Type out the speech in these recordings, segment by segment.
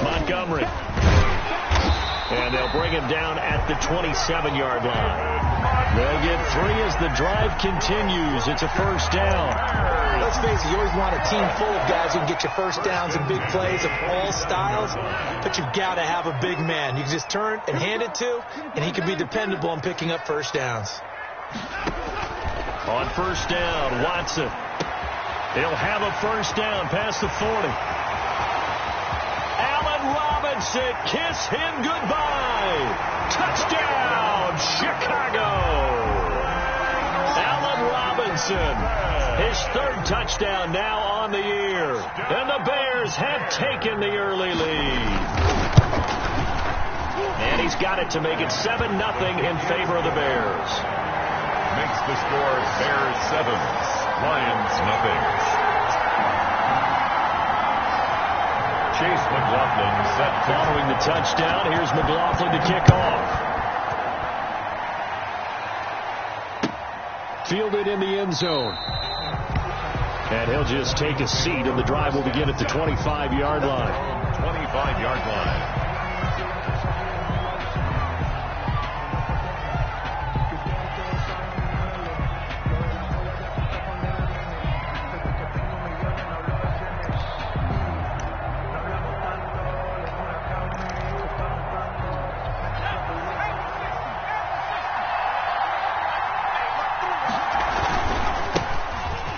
Montgomery. And they'll bring him down at the 27-yard line. They'll get 3 as the drive continues. It's a first down. Let's face it, you always want a team full of guys who can get you first downs and big plays of all styles, but you've got to have a big man. You can just turn and hand it to, and he can be dependable in picking up first downs. On first down, Watson. He'll have a first down past the 40. Robinson, kiss him goodbye. Touchdown, Chicago. Allen Robinson, his 3rd touchdown now on the year. And the Bears have taken the early lead. And he's got it to make it 7-0 in favor of the Bears. Makes the score Bears 7, Lions nothing. Chase McLaughlin set following the touchdown. Here's McLaughlin to kick off. Fielded in the end zone. And he'll just take a seat, and the drive will begin at the 25-yard line. 25-yard line.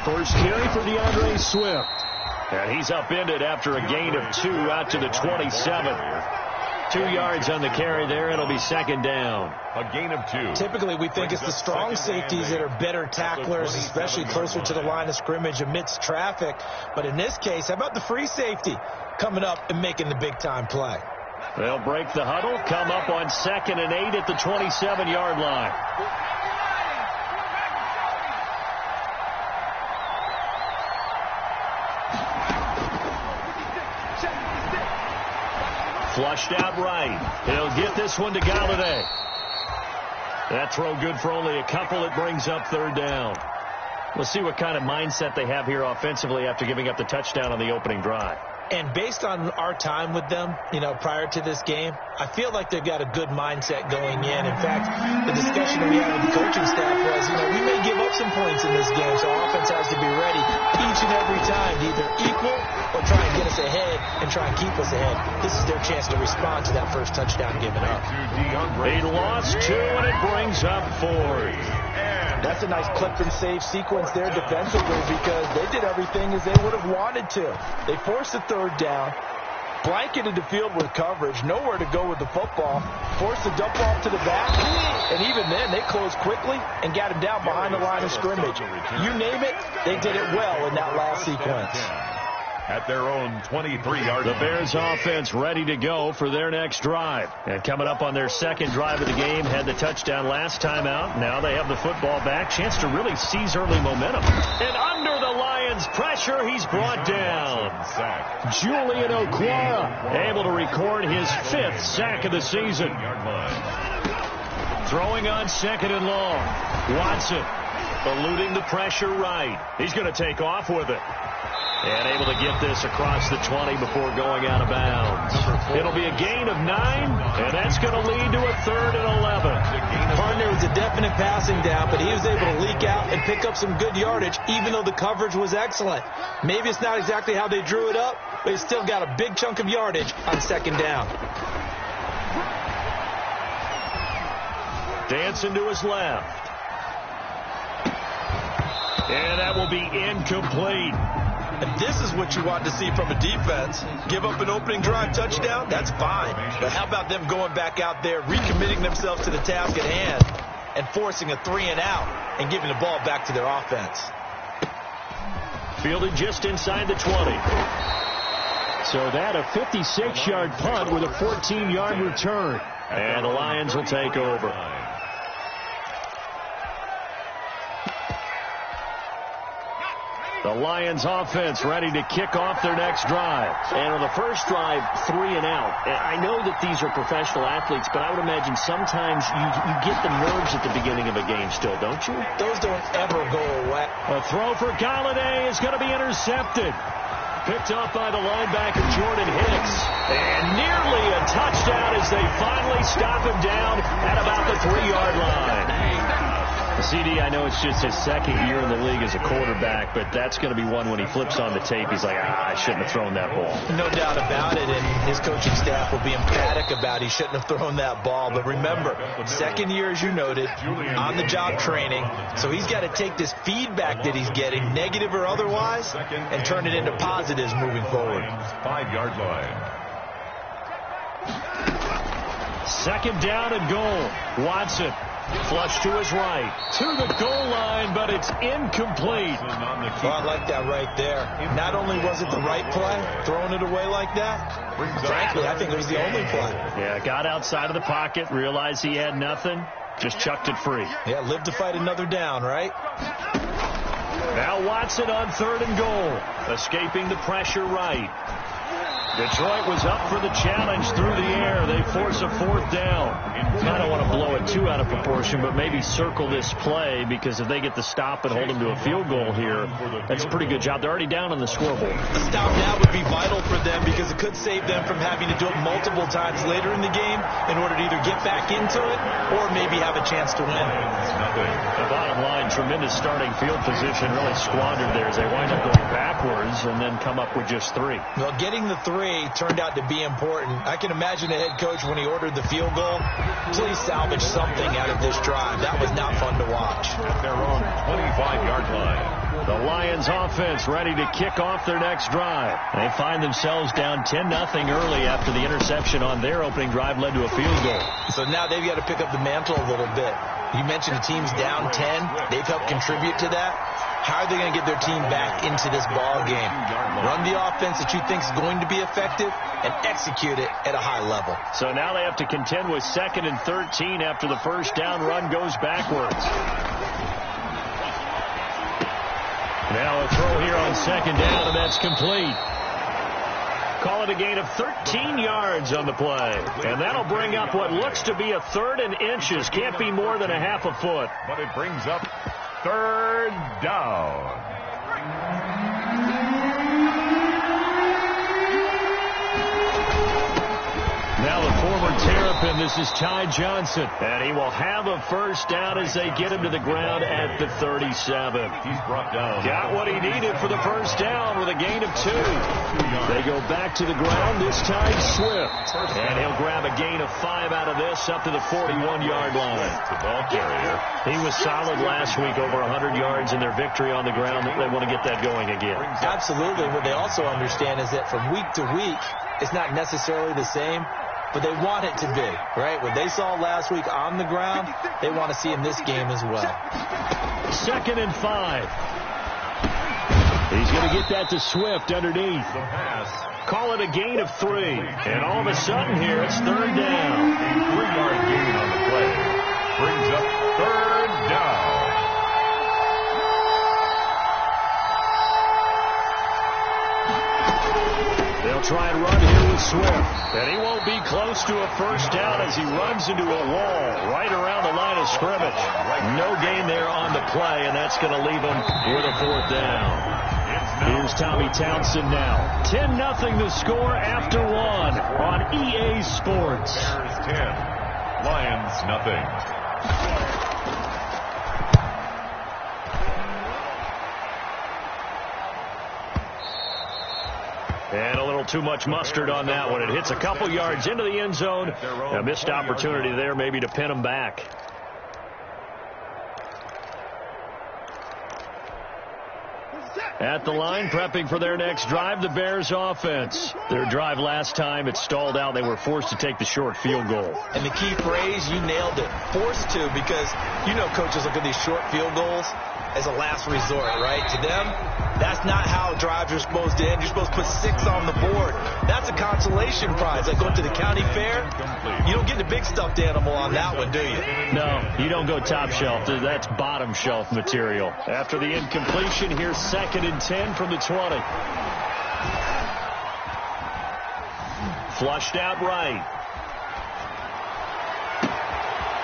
First carry for DeAndre Swift. And he's upended after a gain of 2 out to the 27. 2 yards on the carry there. It'll be second down. A gain of 2. Typically, we think it's the strong safeties that are better tacklers, especially closer to the line of scrimmage amidst traffic. But in this case, how about the free safety coming up and making the big-time play? They'll break the huddle, come up on 2nd and 8 at the 27-yard line. Flushed out right. He'll get this one to Galladay. That throw good for only a couple. It brings up 3rd down. We'll see what kind of mindset they have here offensively after giving up the touchdown on the opening drive. And based on our time with them, prior to this game, I feel like they've got a good mindset going in. In fact, the discussion that we had with the coaching staff was, we may give up some points in this game, so our offense has to be ready each and every time to either equal or try and get us ahead and try and keep us ahead. This is their chance to respond to that first touchdown given up. They lost 2, and it brings up 4. That's a nice clip and save sequence there defensively because they did everything as they would have wanted to. They forced the 3rd down, blanketed the field with coverage, nowhere to go with the football, forced the dump off to the back, and even then they closed quickly and got him down behind the line of scrimmage. You name it, they did it well in that last sequence. At their own 23-yard The line. Bears offense ready to go for their next drive. And coming up on their 2nd drive of the game, had the touchdown last time out. Now they have the football back. Chance to really seize early momentum. And under the Lions' pressure, he's brought down. Julian Okwara able to record his 5th sack of the season. Throwing on 2nd and long. Watson eluding the pressure right. He's going to take off with it. And able to get this across the 20 before going out of bounds. It'll be a gain of 9, and that's going to lead to a 3rd and 11. Partner was a definite passing down, but he was able to leak out and pick up some good yardage, even though the coverage was excellent. Maybe it's not exactly how they drew it up, but he still got a big chunk of yardage on 2nd down. Dancing to his left. And that will be incomplete. And this is what you want to see from a defense. Give up an opening drive touchdown, that's fine. But how about them going back out there, recommitting themselves to the task at hand, and forcing a 3 and out and giving the ball back to their offense. Fielded just inside the 20. So that a 56-yard punt with a 14-yard return. And the Lions will take over. The Lions offense ready to kick off their next drive. And on the first drive, 3 and out. I know that these are professional athletes, but I would imagine sometimes you get the nerves at the beginning of a game still, don't you? Those don't ever go away. A throw for Galladay is going to be intercepted. picked off by the linebacker, Jordan Hicks. And nearly a touchdown as they finally stop him down at about the 3-yard line. CD, I know it's just his second year in the league as a quarterback, but that's going to be one when he flips on the tape. He's like, I shouldn't have thrown that ball. No doubt about it, and his coaching staff will be emphatic about he shouldn't have thrown that ball. But remember, second year, as you noted, on-the-job training, so he's got to take this feedback that he's getting, negative or otherwise, and turn it into positives moving forward. 5-yard line. Second down and goal. Watson. Flush to his right, to the goal line, but it's incomplete. Oh, I like that right there. Not only was it the right play, throwing it away like that, frankly, I think it was the only play. Yeah, got outside of the pocket, realized he had nothing, just chucked it free. Yeah, live to fight another down, right? Now Watson on 3rd and goal, escaping the pressure right. Detroit was up for the challenge through the air. They force a 4th down. I don't want to blow it too out of proportion, but maybe circle this play, because if they get the stop and hold them to a field goal here, that's a pretty good job. They're already down on the scoreboard. The stop now would be vital for them, because it could save them from having to do it multiple times later in the game in order to either get back into it or maybe have a chance to win. The bottom line, tremendous starting field position, really squandered there as they wind up going backwards and then come up with just 3. Well, getting the 3 turned out to be important. I can imagine the head coach, when he ordered the field goal, please salvage something out of this drive. That was not fun to watch. At their own 25-yard line. The Lions offense ready to kick off their next drive. They find themselves down 10-0 early after the interception on their opening drive led to a field goal. So now they've got to pick up the mantle a little bit. You mentioned the team's down 10. They've helped contribute to that. How are they going to get their team back into this ball game? Run the offense that you think is going to be effective and execute it at a high level. So now they have to contend with 2nd and 13 after the first down run goes backwards. Now a throw here on 2nd down, and that's complete. Call it a gain of 13 yards on the play. And that'll bring up what looks to be a 3rd and inches. Can't be more than a half a foot. But it brings up 3rd down. Now the former Terrapin, this is Ty Johnson. And he will have a first down as they get him to the ground at the 37. He's brought down. Got what he needed for the first down with a gain of 2. They go back to the ground, this time Swift. And he'll grab a gain of 5 out of this up to the 41-yard line. The ball carrier. He was solid last week, over 100 yards in their victory on the ground. They want to get that going again. Absolutely. What they also understand is that from week to week, it's not necessarily the same, but they want it to be, right? What they saw last week on the ground, they want to see in this game as well. 2nd and 5. He's going to get that to Swift underneath. The pass. Call it a gain of 3. And all of a sudden here, it's 3rd down. A 3-yard gain on the play. Brings up 3rd down. They'll try and run here with Swift. And he won't be close to a first down as he runs into a wall right around the line of scrimmage. No gain there on the play, and that's going to leave him with a 4th down. Here's Tommy Townsend now. 10-0 the score after 1 on EA Sports. Bears 10. Lions nothing. And a little too much mustard on that one. It hits a couple yards into the end zone. A missed opportunity there maybe to pin them back. At the line, prepping for their next drive, the Bears offense. Their drive last time, it stalled out. They were forced to take the short field goal. And the key phrase, you nailed it, forced to, because you know coaches look at these short field goals as a last resort, right? To them, that's not how drives are supposed to end. You're supposed to put 6 on the board. That's a consolation prize. Like going to the county fair, you don't get the big stuffed animal on that one, do you? No, you don't go top shelf. That's bottom shelf material. After the incompletion, here's 2nd and 10 from the 20. Flushed out right.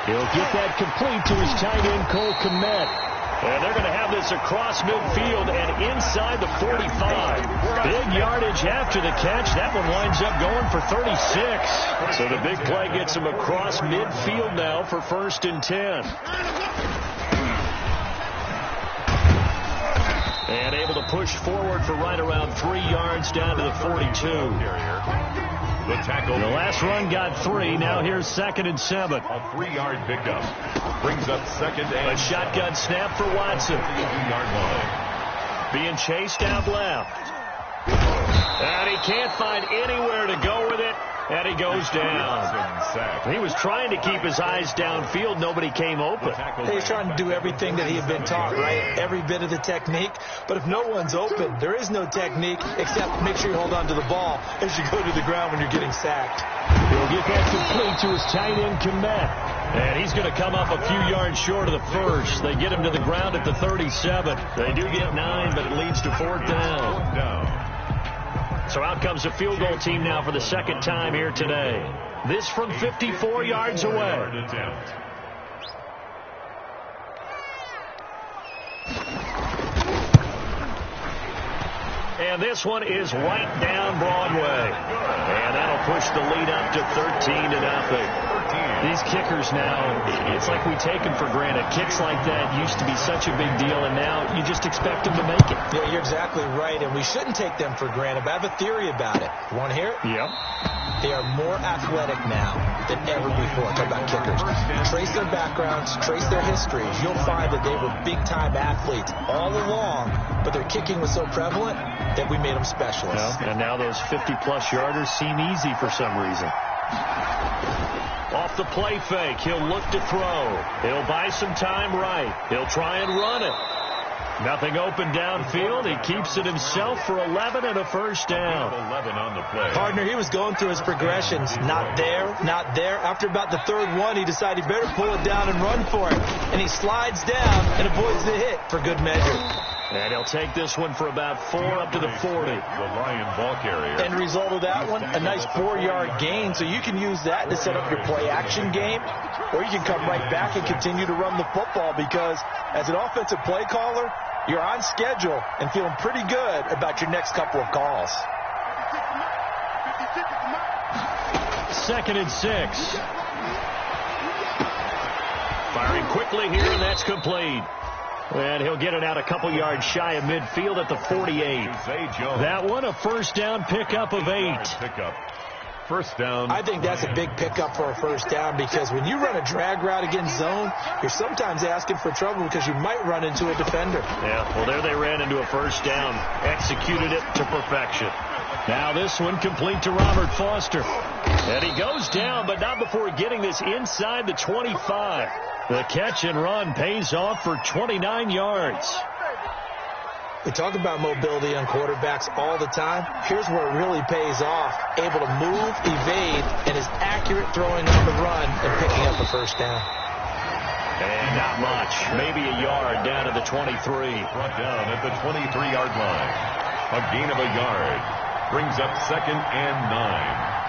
He'll get that complete to his tight end, Cole Kmet. And they're going to have this across midfield and inside the 45. Big yardage after the catch. That one winds up going for 36. So the big play gets him across midfield now for 1st and 10. And able to push forward for right around 3 yards down to the 42. The tackle. The last run got 3. Now here's 2nd and 7. A 3-yard pickup. Brings up 2nd and A shotgun snap for Watson. 2-yard line. Being chased out left. And he can't find anywhere to go with it. And he goes down. He was trying to keep his eyes downfield. Nobody came open. He's trying to do everything that he had been taught, right? Every bit of the technique. But if no one's open, there is no technique except make sure you hold on to the ball as you go to the ground when you're getting sacked. He'll get that complete to his tight end, Komet. And he's going to come up a few yards short of the first. They get him to the ground at the 37. They do get 9, but it leads to 4th down. So out comes the field goal team now for the 2nd time here today. This from 54 yards away. And this one is right down Broadway. And that'll push the lead up to 13-0. These kickers now, it's like we take them for granted. Kicks like that used to be such a big deal, and now you just expect them to make it. Yeah, you're exactly right, and we shouldn't take them for granted, but I have a theory about it. You want to hear it? Yep. They are more athletic now than ever before. Talk about kickers. Trace their backgrounds, trace their histories. You'll find that they were big-time athletes all along, but their kicking was so prevalent that we made them specialists. Yeah, and now those 50-plus yarders seem easy for some reason. Off the play fake, he'll look to throw. He'll buy some time right. He'll try and run it. Nothing open downfield. He keeps it himself for 11 and a 1st down. 11 on the play. Partner, he was going through his progressions. Not there, not there. After about the 3rd one, he decided he better pull it down and run for it. And he slides down and avoids the hit for good measure. And he'll take this one for about 4 up to the 40. The Lion ball carrier. End result of that one, a nice 4-yard gain. So you can use that to set up your play-action game, or you can come right back and continue to run the football because as an offensive play caller, you're on schedule and feeling pretty good about your next couple of calls. 2nd and 6. Firing quickly here, and that's complete. And he'll get it out a couple yards shy of midfield at the 48. That one, a 1st down pickup of 8. Pickup. 1st down. I think that's a big pickup for a 1st down because when you run a drag route against zone, you're sometimes asking for trouble because you might run into a defender. Yeah, well, there they ran into a 1st down. Executed it to perfection. Now this one complete to Robert Foster. And he goes down, but not before getting this inside the 25. The catch and run pays off for 29 yards. We talk about mobility on quarterbacks all the time. Here's where it really pays off. Able to move, evade, and is accurate throwing on the run and picking up a 1st down. And not much. Maybe a yard down to the 23. Brought down at the 23-yard line. A gain of a yard. Brings up 2nd and 9.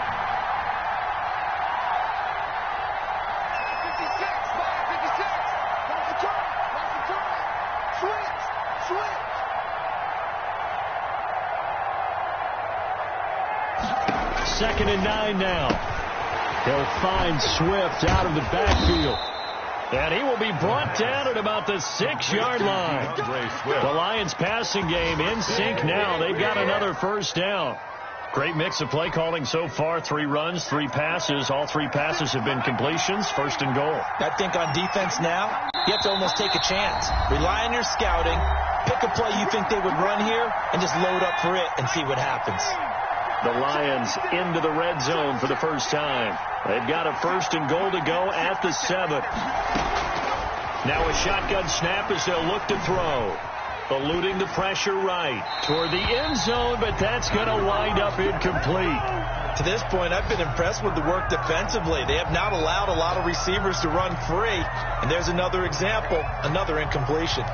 Second and 9 now. He'll find Swift out of the backfield. And he will be brought down at about the 6-yard line. The Lions passing game in sync now. They've got another 1st down. Great mix of play calling so far. 3 runs, 3 passes. All 3 passes have been completions. 1st and goal. I think on defense now, you have to almost take a chance. Rely on your scouting. Pick a play you think they would run here and just load up for it and see what happens. The Lions into the red zone for the 1st time. They've got a 1st and goal to go at the 7. Now a shotgun snap as they'll look to throw. Eluding the pressure right toward the end zone, but that's going to wind up incomplete. To this point, I've been impressed with the work defensively. They have not allowed a lot of receivers to run free. And there's another example, another incompletion.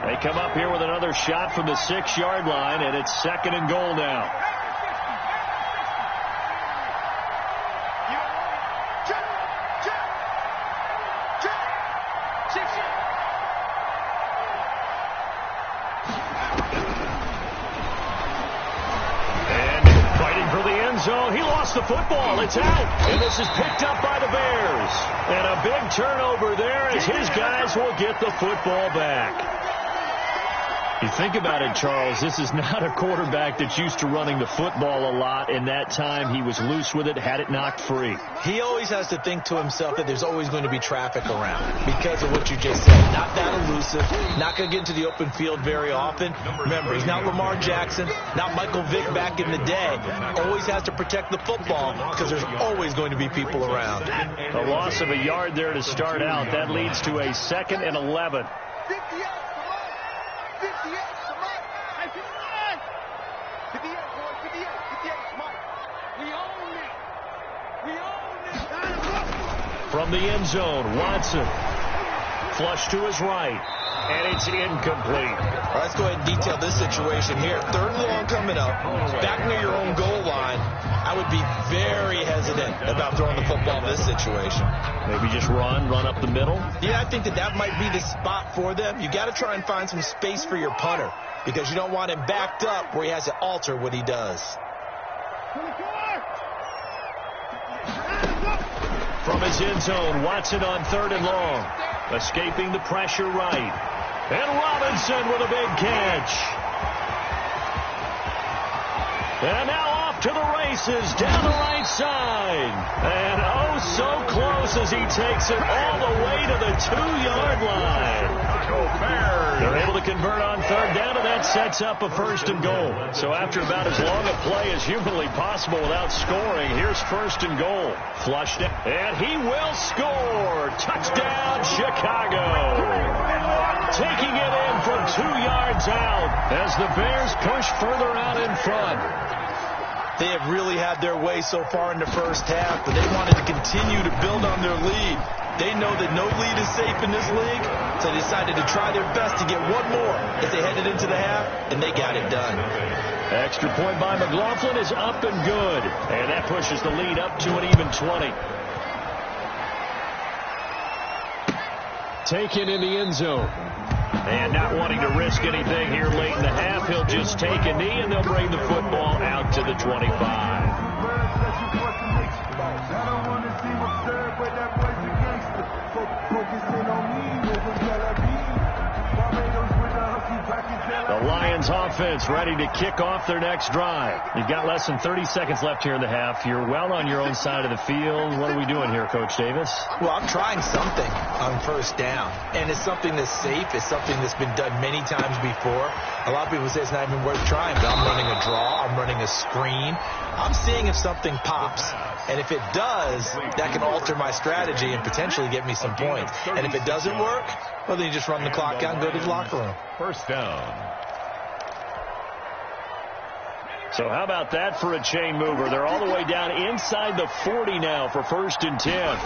They come up here with another shot from the 6-yard line, and it's 2nd and goal now. Zone. He lost the football. It's out. And this is picked up by the Bears. And a big turnover there as his guys will get the football back. You think about it, Charles, this is not a quarterback that's used to running the football a lot, and that time he was loose with it, had it knocked free. He always has to think to himself that there's always going to be traffic around because of what you just said. Not that elusive, not going to get into the open field very often. Remember, he's not Lamar Jackson, not Michael Vick back in the day. Always has to protect the football because there's always going to be people around. A loss of a yard there to start out. That leads to a 2nd and 11. From the end zone, Watson. Flush to his right. And it's incomplete. All right, let's go ahead and detail this situation here. 3rd and long coming up. Back near your own goal line. I would be very hesitant about throwing the football in this situation. Maybe just run up the middle? Yeah, I think that might be the spot for them. You got to try and find some space for your punter because you don't want him backed up where he has to alter what he does. From his end zone, Watson on 3rd and long. Escaping the pressure right. And Robinson with a big catch. And now off to the races down the right side. And oh, so close as he takes it all the way to the 2-yard line. They're able to convert on 3rd down, and that sets up a 1st and goal. So after about as long a play as humanly possible without scoring, here's 1st and goal. Flushed it, and he will score. Touchdown, Chicago. Taking it in from 2 yards out as the Bears push further out in front. They have really had their way so far in the first half, but they wanted to continue to build on their lead. They know that no lead is safe in this league, so they decided to try their best to get one more as they headed into the half, and they got it done. Extra point by McLaughlin is up and good, and that pushes the lead up to an even 20. Taken in the end zone. And not wanting to risk anything here late in the half, he'll just take a knee, and they'll bring the football out to the 25. The Lions offense ready to kick off their next drive. You've got less than 30 seconds left here in the half. You're well on your own side of the field. What are we doing here, Coach Davis? Well, I'm trying something on 1st down, and it's something that's safe. It's something that's been done many times before. A lot of people say it's not even worth trying, but I'm running a draw. I'm running a screen. I'm seeing if something pops, and if it does, that can alter my strategy and potentially get me some points. And if it doesn't work, well, then you just run the clock out and go to the locker room. 1st down. So how about that for a chain mover? They're all the way down inside the 40 now for 1st and 10.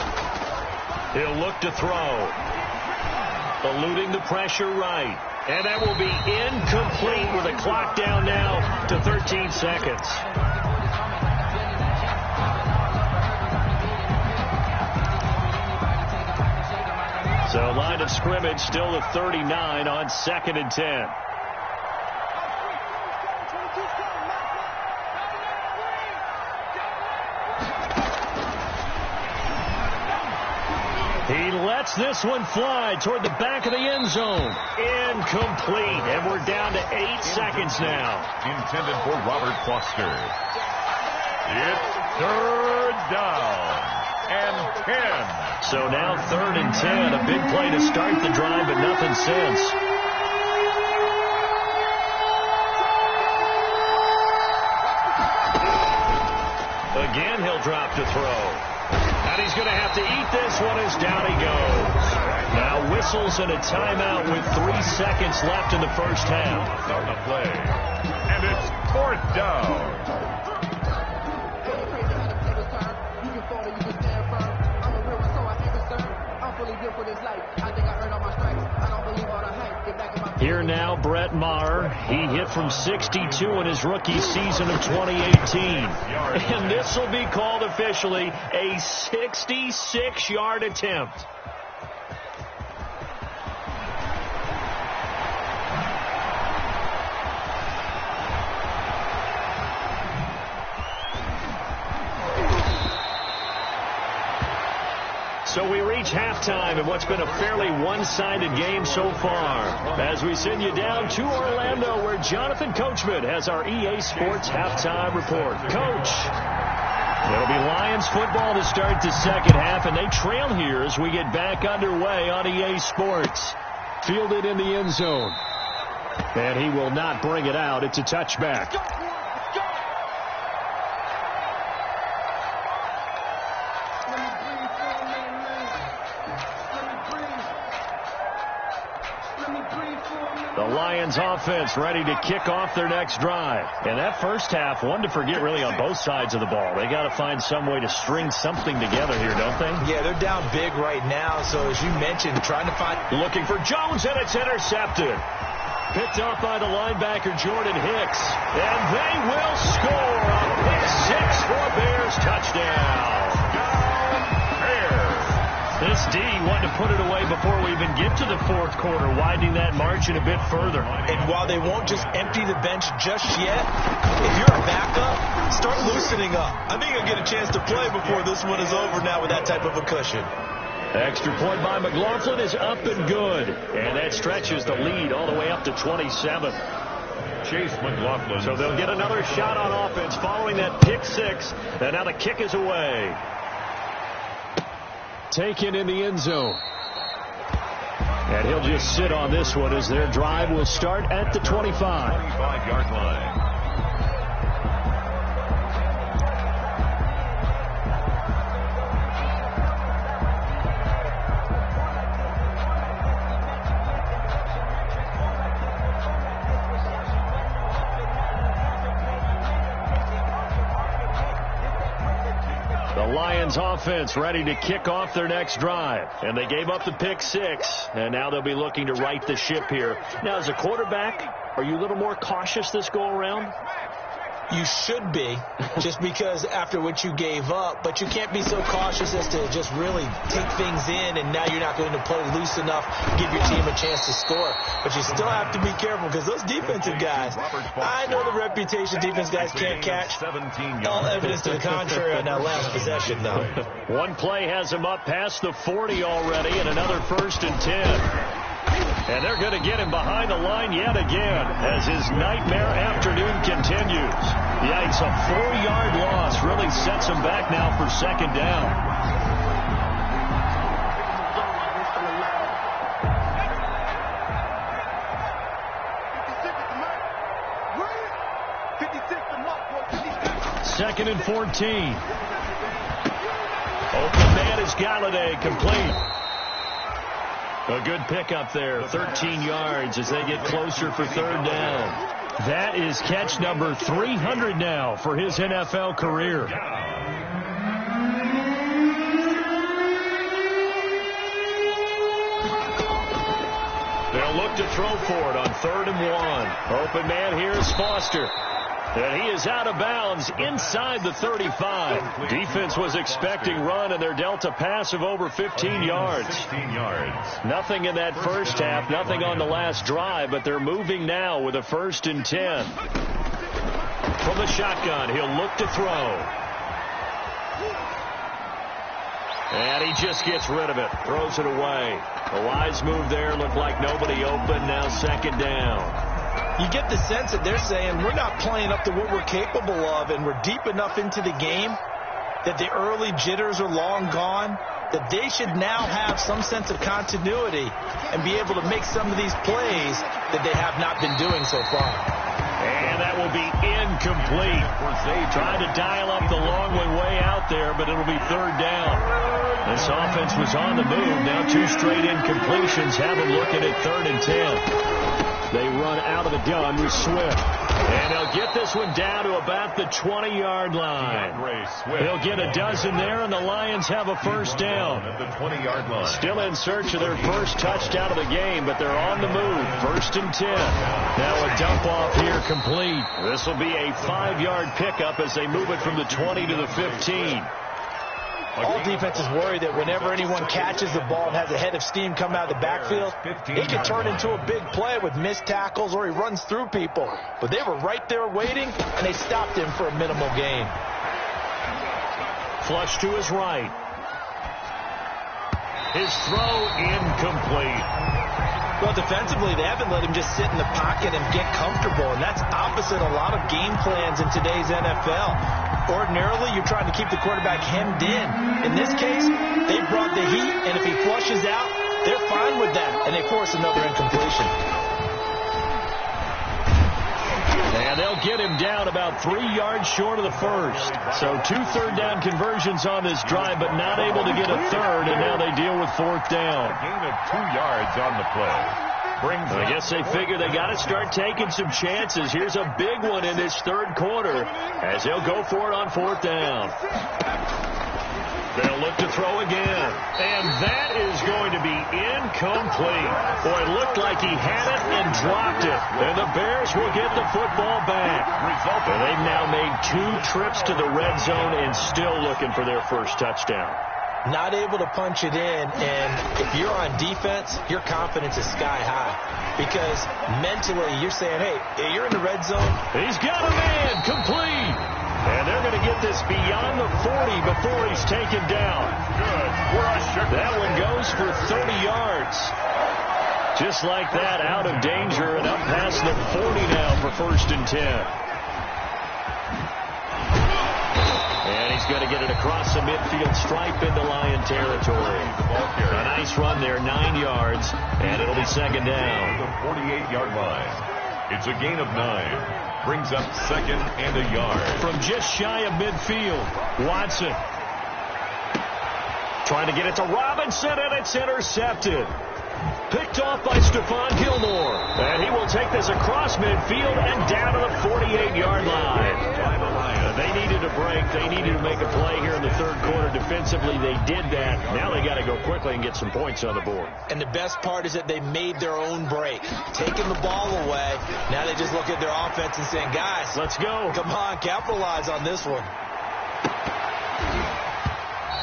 He'll look to throw. Eluding the pressure right. And that will be incomplete with a clock down now to 13 seconds. So line of scrimmage still the 39 on 2nd and 10. He lets this one fly toward the back of the end zone. Incomplete. And we're down to 8 seconds now. Intended for Robert Foster. It's 3rd down and 10. So now 3rd and 10. A big play to start the drive, but nothing since. Again, he'll drop to throw. And he's going to have to eat this one as down he goes. Now whistles and a timeout with 3 seconds left in the first half. On the play. And it's 4th down. Here now, Brett Maher. He hit from 62 in his rookie season of 2018. And this will be called officially a 66-yard attempt. So we reach halftime in what's been a fairly one-sided game so far. As we send you down to Orlando, where Jonathan Coachman has our EA Sports halftime report. Coach, it'll be Lions football to start the second half, and they trail here as we get back underway on EA Sports. Fielded in the end zone. And he will not bring it out. It's a touchback. The Lions offense ready to kick off their next drive. And that first half, one to forget really on both sides of the ball. They got to find some way to string something together here, don't they? Yeah, they're down big right now. So as you mentioned, trying to find... Looking for Jones, and it's intercepted. Picked off by the linebacker, Jordan Hicks. And they will score a pick six for Bears touchdown. This D wanted to put it away before we even get to the fourth quarter, widening that margin a bit further. And while they won't just empty the bench just yet, if you're a backup, start loosening up. I think you'll get a chance to play before this one is over now with that type of a cushion. Extra point by McLaughlin is up and good. And that stretches the lead all the way up to 27. Chase McLaughlin. So they'll get another shot on offense following that pick six. And now the kick is away. Taken in the end zone. And he'll just sit on this one as their drive will start at the 25. 25-yard line. Lions offense ready to kick off their next drive. And they gave up the pick six. And now they'll be looking to right the ship here. Now, as a quarterback, are you a little more cautious this go around? You should be, just because after what you gave up. But you can't be so cautious as to just really take things in, and now you're not going to play loose enough to give your team a chance to score. But you still have to be careful, because those defensive guys, I know the reputation defense guys can't catch. All evidence to the contrary on that last possession, though. One play has him up past the 40 already, and another 1st and 10. And they're going to get him behind the line yet again as his nightmare afternoon continues. Yikes, a 4-yard loss really sets him back now for second down. Second and 14. Open man is Galladay, complete. A good pickup there, 13 yards as they get closer for third down. That is catch number 300 now for his NFL career. They'll look to throw for it on 3rd and 1. Open man here is Foster. And he is out of bounds inside the 35. Defense was expecting run, and they're dealt a pass of over 15 yards. 15 yards. Nothing in that first half, nothing on the last drive, but they're moving now with a 1st and 10. From the shotgun, he'll look to throw. And he just gets rid of it, throws it away. A wise move there, looked like nobody open, now second down. You get the sense that they're saying we're not playing up to what we're capable of, and we're deep enough into the game that the early jitters are long gone, that they should now have some sense of continuity and be able to make some of these plays that they have not been doing so far. And that will be incomplete. They tried to dial up the long one way out there, but it'll be third down. This offense was on the move. Now 2 straight incompletions have them looking at 3rd and 10. They run out of the gun with Swift. And they'll get this one down to about the 20-yard line. They'll get a dozen there, and the Lions have a first down. At the 20-yard line. Still in search of their first touchdown of the game, but they're on the move. 1st and 10. Now a dump off here complete. This will be a 5-yard pickup as they move it from the 20 to the 15. All defenses worry that whenever anyone catches the ball and has a head of steam coming out of the backfield, it can turn into a big play with missed tackles or he runs through people. But they were right there waiting, and they stopped him for a minimal gain. Flush to his right. His throw incomplete. Well, defensively, they haven't let him just sit in the pocket and get comfortable, and that's opposite a lot of game plans in today's NFL. Ordinarily, you're trying to keep the quarterback hemmed in. In this case, they brought the heat, and if he flushes out, they're fine with that, and they force another incompletion. And they'll get him down about 3 yards short of the first. So 2 third-down conversions on this drive, but not able to get a third, and now they deal with 4th down. A gain of 2 yards on the play. I guess they figure they got to start taking some chances. Here's a big one in this third quarter as they'll go for it on 4th down. They'll look to throw again. And that is going to be incomplete. Boy, it looked like he had it and dropped it. And the Bears will get the football back. And they've now made 2 trips to the red zone and still looking for their first touchdown. Not able to punch it in, and if you're on defense, your confidence is sky high. Because mentally, you're saying, hey, you're in the red zone. He's got a man, complete. And they're going to get this beyond the 40 before he's taken down. Good. That one goes for 30 yards. Just like that, out of danger and up past the 40 now for 1st and 10. And he's going to get it across the midfield stripe into Lion territory. A nice run there, 9 yards, and it'll be 2nd down. The 48-yard line. It's a gain of 9. Brings up 2nd and a yard. From just shy of midfield, Watson. Trying to get it to Robinson, and it's intercepted. Picked off by Stephon Gilmore. And he will take this across midfield and down to the 48-yard line. They needed a break. They needed to make a play here in the third quarter. Defensively, they did that. Now they got to go quickly and get some points on the board. And the best part is that they made their own break. Taking the ball away. Now they just look at their offense and saying, guys, let's go. Come on, capitalize on this one.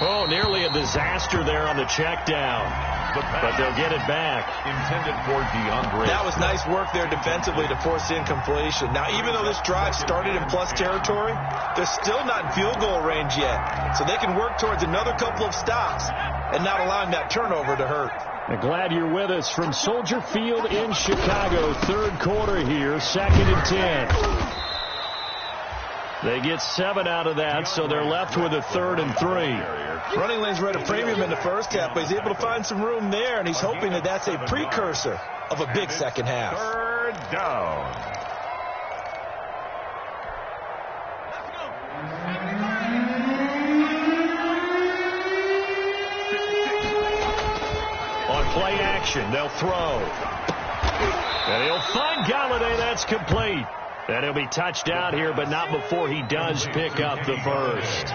Oh, nearly a disaster there on the check down. But they'll get it back. Intended for DeAndre. That was nice work there defensively to force incompletion. Now, even though this drive started in plus territory, they're still not in field goal range yet. So they can work towards another couple of stops and not allowing that turnover to hurt. I'm glad you're with us from Soldier Field in Chicago. Third quarter here, 2nd and 10. They get 7 out of that, so they're left with a 3rd and 3. Running lanes were at a premium in the first half, but he's able to find some room there, and he's hoping that that's a precursor of a big second half. 3rd down. On play action, they'll throw. And he'll find Galladay. That's complete. And he'll be touched out here, but not before he does pick up the first.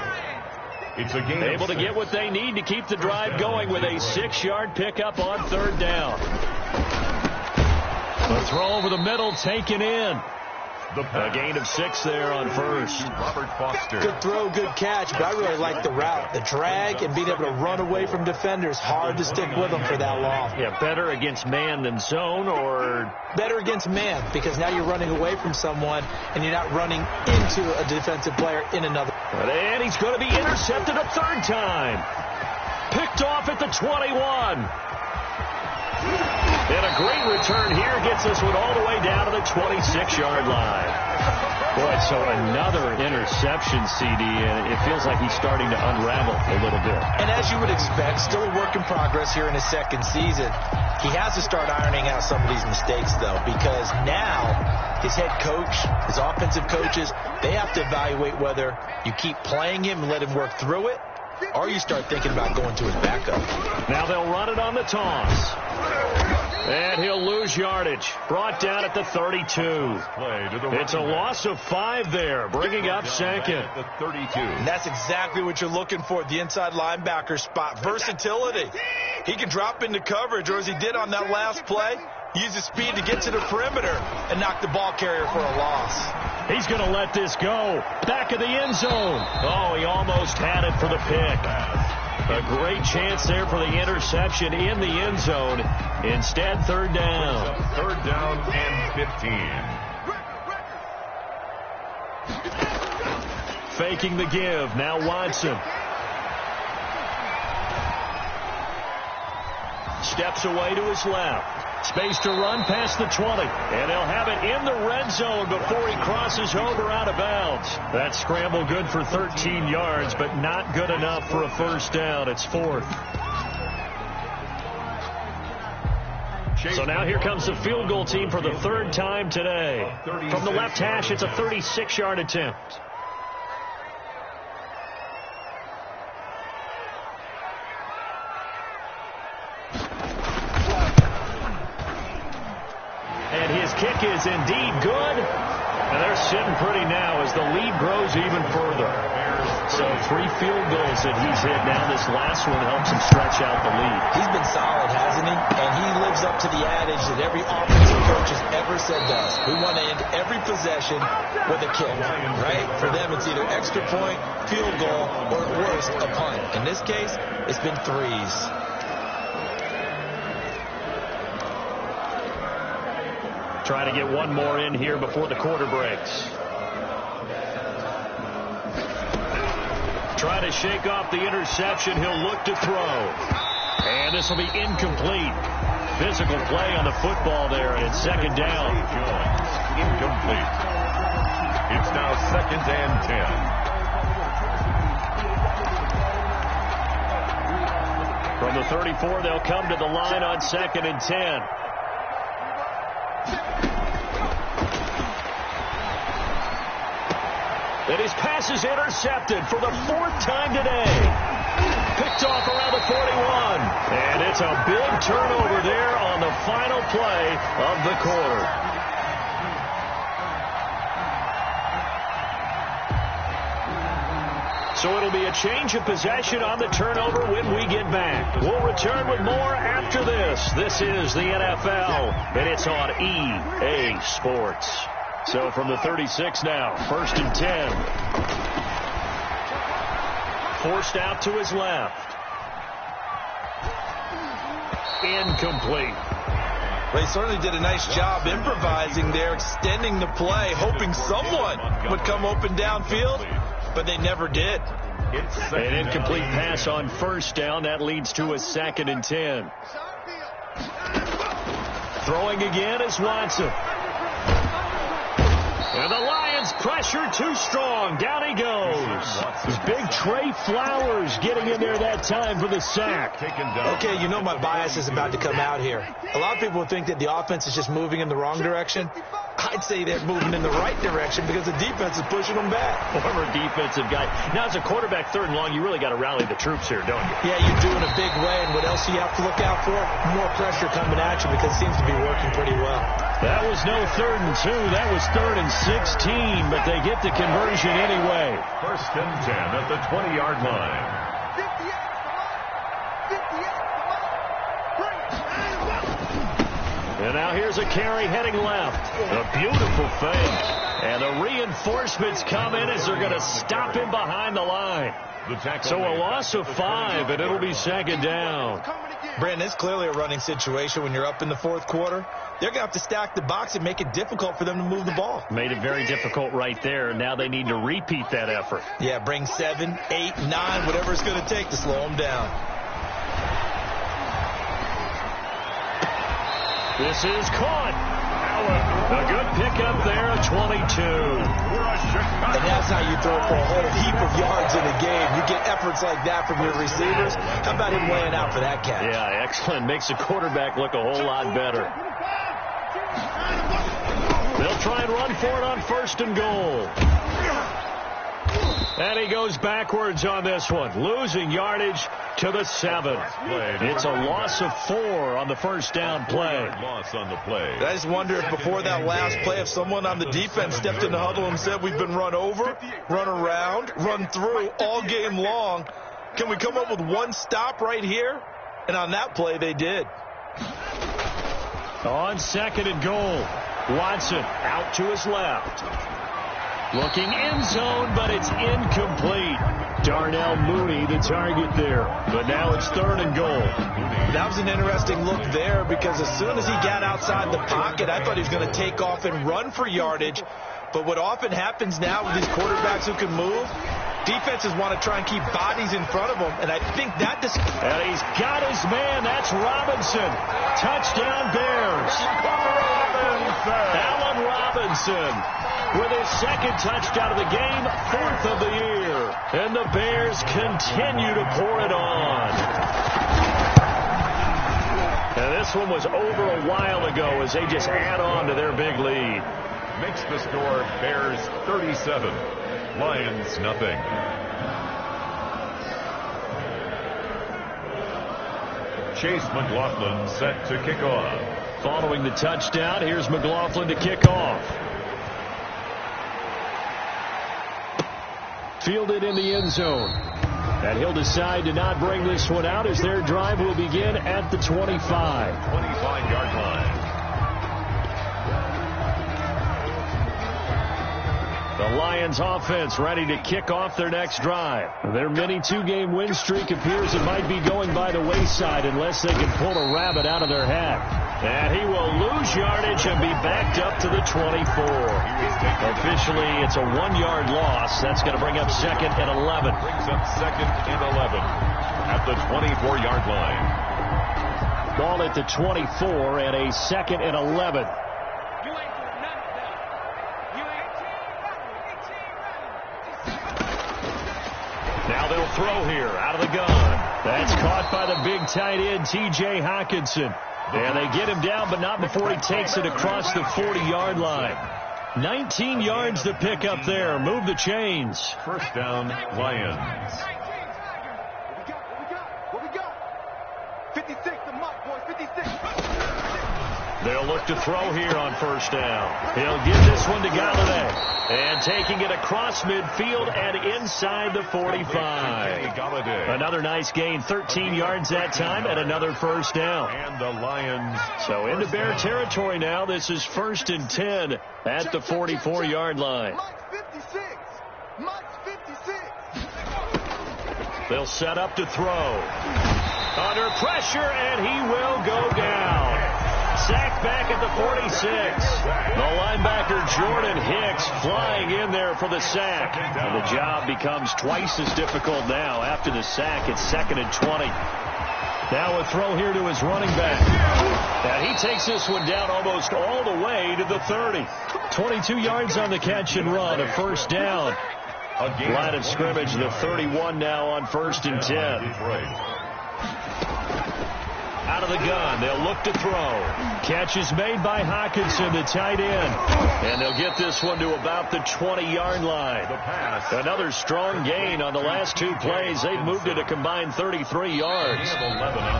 It's a game able to get what they need to keep the drive going with a 6-yard pickup on 3rd down. The throw over the middle taken in. A gain of 6 there on 1st. Robert Foster. Good throw, good catch, but I really like the route. The drag and being able to run away from defenders. Hard to stick with them for that long. Yeah, better against man than zone, or? Better against man, because now you're running away from someone and you're not running into a defensive player in another. And he's going to be intercepted a 3rd time. Picked off at the 21. And a great return here gets this one all the way down to the 26-yard line. Boy, so another interception, CD, and it feels like he's starting to unravel a little bit. And as you would expect, still a work in progress here in his 2nd season. He has to start ironing out some of these mistakes, though, because now his head coach, his offensive coaches, they have to evaluate whether you keep playing him and let him work through it, or you start thinking about going to his backup. Now they'll run it on the toss. And he'll lose yardage. Brought down at the 32. It's a loss of 5 there, bringing up 2nd. The 32. And that's exactly what you're looking for at the inside linebacker spot. Versatility. He can drop into coverage, or as he did on that last play, use his speed to get to the perimeter and knock the ball carrier for a loss. He's going to let this go. Back of the end zone. Oh, he almost had it for the pick. A great chance there for the interception in the end zone. Instead, 3rd down. 3rd down and 15. Faking the give. Now Watson. steps away to his left. Space to run past the 20. And he'll have it in the red zone before he crosses over out of bounds. That scramble good for 13 yards, but not good enough for a first down. It's 4th. So now here comes the field goal team for the 3rd time today. From the left hash, it's a 36-yard attempt. And his kick is indeed good. And they're sitting pretty now as the lead grows even further. So 3 field goals that he's hit now. This last one helps him stretch out the lead. He's been solid, hasn't he? And he lives up to the adage that every offensive coach has ever said does. We want to end every possession with a kick, right? For them, it's either extra point, field goal, or at worst, a punt. In this case, it's been 3s. Trying to get one more in here before the quarter breaks. Trying to shake off the interception. He'll look to throw. And this will be incomplete. Physical play on the football there, and it's 2nd down. Incomplete. It's now 2nd and 10. From the 34, they'll come to the line on 2nd and 10. And his pass is intercepted for the 4th time today. Picked off around the 41. And it's a big turnover there on the final play of the quarter. So it'll be a change of possession on the turnover when we get back. We'll return with more after this. This is the NFL, and it's on EA Sports. So from the 36 now, 1st and 10. Forced out to his left. Incomplete. They certainly did a nice job improvising there, extending the play, hoping someone would come open downfield, but they never did. An incomplete pass on 1st down. That leads to a 2nd and 10. Throwing again is Watson. And the Lions pressure too strong. Down he goes. Big Trey Flowers getting in there that time for the sack. Okay, you know my bias is about to come out here. A lot of people would think that the offense is just moving in the wrong direction. I'd say they're moving in the right direction because the defense is pushing them back. Former defensive guy. Now, as a quarterback, 3rd and long, you really got to rally the troops here, don't you? Yeah, you do in a big way. And what else do you have to look out for? More pressure coming at you because it seems to be working pretty well. That was no 3rd and 2. That was 3rd and 16, but they get the conversion anyway. 1st and 10 at the 20-yard line. And now here's a carry heading left. A beautiful fake. And the reinforcements come in as they're going to stop him behind the line. So a loss of 5, and it'll be 2nd down. Brandon, it's clearly a running situation when you're up in the 4th quarter. They're going to have to stack the box and make it difficult for them to move the ball. Made it very difficult right there. Now they need to repeat that effort. Yeah, bring 7, 8, 9, whatever it's going to take to slow them down. This is caught. A good pickup there, a 22. And that's how you throw for a whole heap of yards in a game. You get efforts like that from your receivers. How about him laying out for that catch? Yeah, excellent. Makes the quarterback look a whole lot better. They'll try and run for it on 1st and goal. And he goes backwards on this one, losing yardage to the 7. It's a loss of 4 on the 1st down play. Loss on the play. I just wonder if before that last play, if someone on the defense stepped in the huddle and said, we've been run over, run around, run through all game long. Can we come up with one stop right here? And on that play, they did. On 2nd and goal, Watson out to his left. Looking end zone, but it's incomplete. Darnell Mooney, the target there. But now it's 3rd and goal. That was an interesting look there because as soon as he got outside the pocket, I thought he was going to take off and run for yardage. But what often happens now with these quarterbacks who can move, Defenses want to try and keep bodies in front of them, and I think that... And he's got his man. That's Robinson. Touchdown, Bears. Allen Robinson with his second touchdown of the game, 4th of the year. And the Bears continue to pour it on. And this one was over a while ago as they just add on to their big lead. Makes the score Bears 37, Lions nothing. Chase McLaughlin set to kick off. Following the touchdown, here's McLaughlin to kick off. Fielded in the end zone. And he'll decide to not bring this one out as their drive will begin at the 25. 25-yard line. The Lions offense ready to kick off their next drive. Their mini 2-game win streak appears it might be going by the wayside unless they can pull a rabbit out of their hat. And he will lose yardage and be backed up to the 24. Officially, it's a 1-yard loss. That's going to bring up 2nd and 11. Brings up 2nd and 11 at the 24-yard line. Ball at the 24 and a 2nd and 11. Now they'll throw here out of the gun. That's caught by the big tight end, T.J. Hockenson. And they get him down, but not before he takes it across the 40-yard line. 19 yards to pick up there. Move the chains. First down, Lions. What we got? 56, the mark, boys, 56. They'll look to throw here on first down. He'll give this one to Galladay. And taking it across midfield and inside the 45. Another nice gain, 13 yards that time, and another first down. And the Lions. So into Bear territory now. This is 1st and 10 at the 44-yard line. They'll set up to throw. Under pressure, and he will go down. Sacked back at the 46. The linebacker Jordan Hicks flying in there for the sack. And the job becomes twice as difficult now. After the sack, it's 2nd and 20. Now a throw here to his running back. And he takes this one down almost all the way to the 30. 22 yards on the catch and run, a first down. Line of scrimmage, the 31 now on 1st and 10. Out of the gun, they'll look to throw. Catch is made by Hockenson, the tight end. And they'll get this one to about the 20-yard line. Another strong gain on the last 2 plays. They've moved it a combined 33 yards.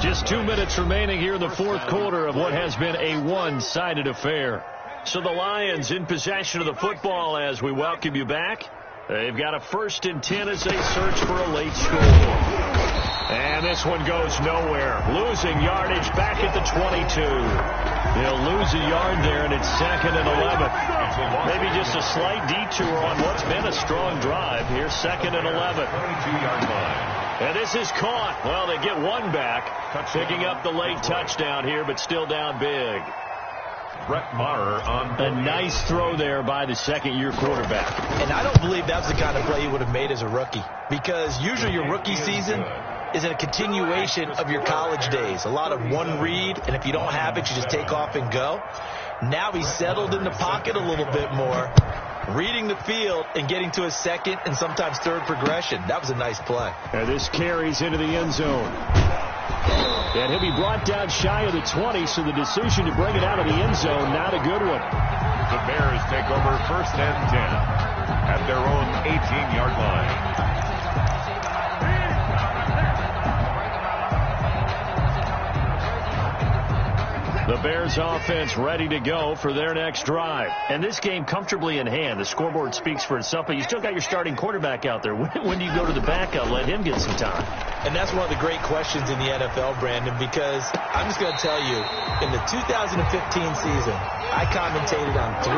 Just 2 minutes remaining here in the 4th quarter of what has been a one-sided affair. So the Lions in possession of the football as we welcome you back. They've got a 1st and 10 as they search for a late score. And this one goes nowhere. Losing yardage back at the 22. They'll lose a yard there, and it's 2nd and 11. Maybe just a slight detour on what's been a strong drive. Here's 2nd and 11. 22-yard line. And this is caught. Well, they get one back. Picking up the late touchdown here, but still down big. Brett Maher on a nice throw there by the 2nd-year quarterback. And I don't believe that's the kind of play he would have made as a rookie. Because usually your rookie season is a continuation of your college days. A lot of one read, and if you don't have it, you just take off and go. Now he's settled in the pocket a little bit more, reading the field and getting to a 2nd and sometimes 3rd progression. That was a nice play. And this carries into the end zone. And he'll be brought down shy of the 20, so the decision to bring it out of the end zone, not a good one. The Bears take over 1st and 10 at their own 18-yard line. The Bears offense ready to go for their next drive. And this game comfortably in hand. The scoreboard speaks for itself, but you still got your starting quarterback out there. When do you go to the backup? Let him get some time. And that's one of the great questions in the NFL, Brandon, because I'm just going to tell you, in the 2015 season, I commentated on 3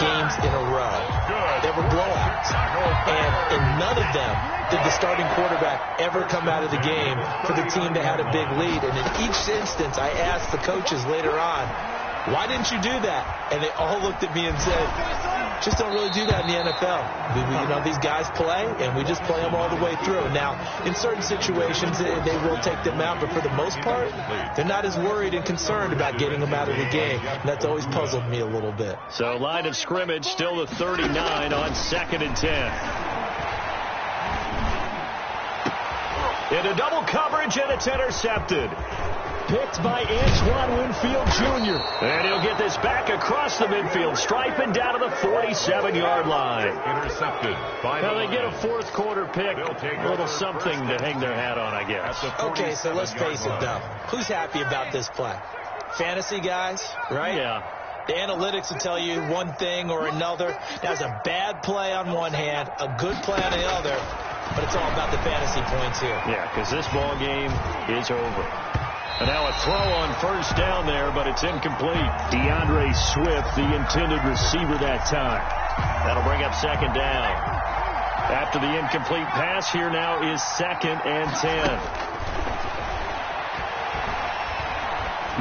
games in a row that were blowouts. And in none of them did the starting quarterback ever come out of the game for the team that had a big lead. And in each instance, I asked the coaches later on, why didn't you do that? And they all looked at me and said, just don't really do that in the NFL. These guys play, and we just play them all the way through. Now, in certain situations, they will take them out, but for the most part, they're not as worried and concerned about getting them out of the game. And that's always puzzled me a little bit. So, line of scrimmage, still the 39 on 2nd and 10. Into double coverage, and it's intercepted. Picked by Antoine Winfield Jr. And he'll get this back across the midfield stripe and down to the 47-yard line. Intercepted. Now they get a fourth quarter pick. A little something to hang their hat on, I guess. Okay, so let's face it, though. Who's happy about this play? Fantasy guys, right? Yeah. The analytics will tell you one thing or another. That's a bad play on one hand, a good play on the other. But it's all about the fantasy points here. Yeah, because this ball game is over. And now a throw on first down there, but it's incomplete. DeAndre Swift, the intended receiver that time. That'll bring up 2nd down. After the incomplete pass, here now is 2nd and 10.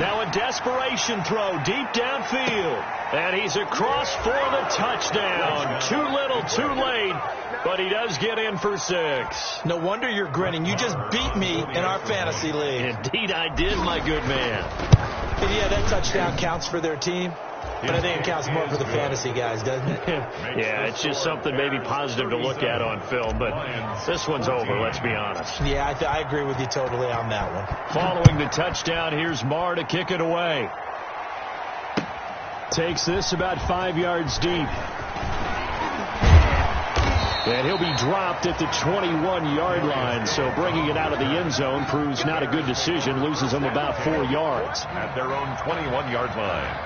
Now a desperation throw deep downfield. And he's across for the touchdown. Too little, too late. But he does get in for 6. No wonder you're grinning. You just beat me in our fantasy league. Indeed I did, my good man. And yeah, that touchdown counts for their team. But I think it counts more for the fantasy guys, doesn't it? Yeah, it's just something maybe positive to look at on film. But this one's over, let's be honest. Yeah, I agree with you totally on that one. Following the touchdown, here's Marr to kick it away. Takes this about 5 yards deep. And he'll be dropped at the 21-yard line, so bringing it out of the end zone proves not a good decision, loses them about 4 yards. At their own 21-yard line.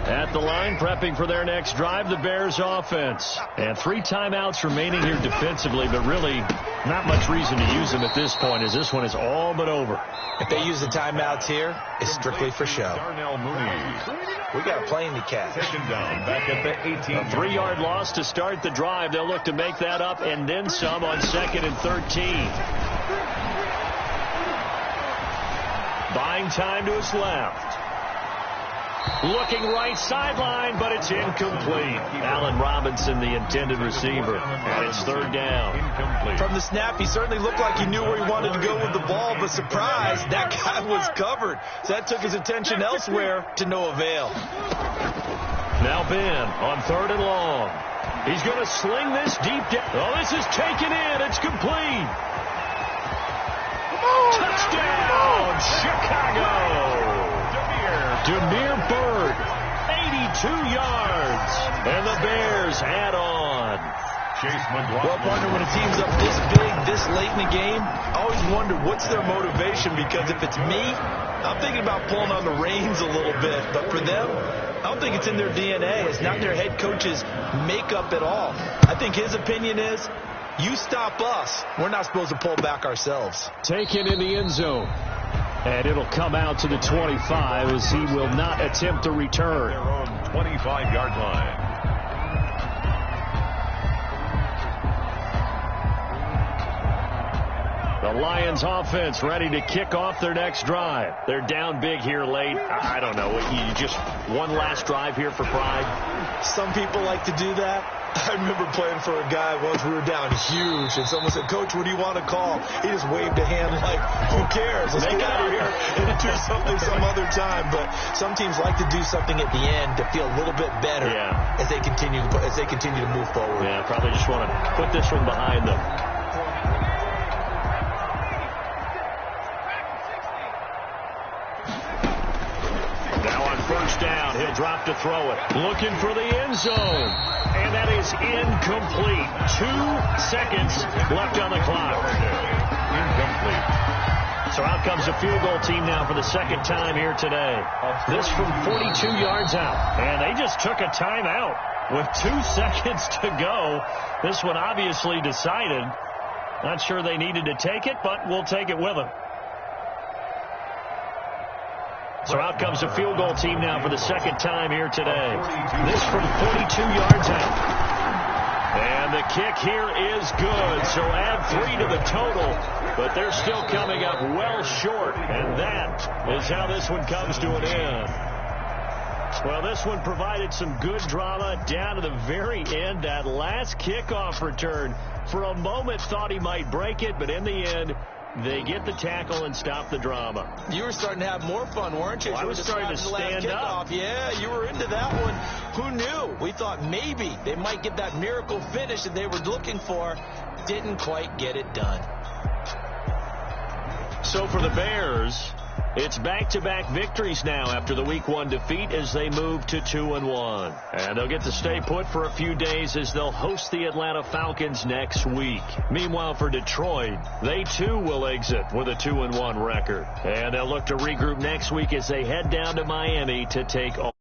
At the line, prepping for their next drive, the Bears offense. And 3 timeouts remaining here defensively, but really not much reason to use them at this point, as this one is all but over. If they use the timeouts here, it's strictly for show. Darnell Mooney. We got a plane to catch. Second down, back at the 18. A 3-yard loss to start the drive. They'll look to make that up and then some on 2nd and 13. Buying time to his left. Looking right sideline, but it's incomplete. Allen Robinson, the intended receiver, and it's 3rd down. Incomplete. From the snap, he certainly looked like he knew where he wanted to go with the ball, but surprise, that guy was covered. So that took his attention elsewhere to no avail. Now Ben on 3rd and long. He's going to sling this deep down. Oh, this is taken in. It's complete. Touchdown, Chicago. Damiere Byrd, 82 yards, and the Bears add on. Chase McLaughlin. Well, partner, when a team's up this big, this late in the game, I always wonder what's their motivation, because if it's me, I'm thinking about pulling on the reins a little bit. But for them, I don't think it's in their DNA. It's not their head coach's makeup at all. I think his opinion is, you stop us, we're not supposed to pull back ourselves. Taken in the end zone. And it'll come out to the 25 as he will not attempt to return. Their own 25-yard line. The Lions offense ready to kick off their next drive. They're down big here late. I don't know. You just one last drive here for pride? Some people like to do that. I remember playing for a guy once. We were down huge, and someone said, "Coach, what do you want to call?" He just waved a hand like, "Who cares? Let's get out of here and do something some other time." But some teams like to do something at the end to feel a little bit better as they continue to move forward. Yeah, probably just want to put this one behind them. Now on first down, he'll drop to throw it. Looking for the end zone. And that is incomplete. 2 seconds left on the clock. Incomplete. So out comes the field goal team now for the 2nd time here today. This from 42 yards out. And they just took a timeout with 2 seconds to go. This one obviously decided. Not sure they needed to take it, but we'll take it with them. So out comes the field goal team now for the 2nd time here today. This from 42 yards out. And the kick here is good, so add 3 to the total, but they're still coming up well short, and that is how this one comes to an end. Well, this one provided some good drama down to the very end. That last kickoff return, for a moment thought he might break it, but in the end, they get the tackle and stop the drama. You were starting to have more fun, weren't you? Well, I was starting to stand up. Yeah, you were into that one. Who knew? We thought maybe they might get that miracle finish that they were looking for. Didn't quite get it done. So for the Bears, it's back-to-back victories now after the Week 1 defeat as they move to 2-1. And they'll get to stay put for a few days as they'll host the Atlanta Falcons next week. Meanwhile, for Detroit, they too will exit with a 2-1 record. And they'll look to regroup next week as they head down to Miami to take on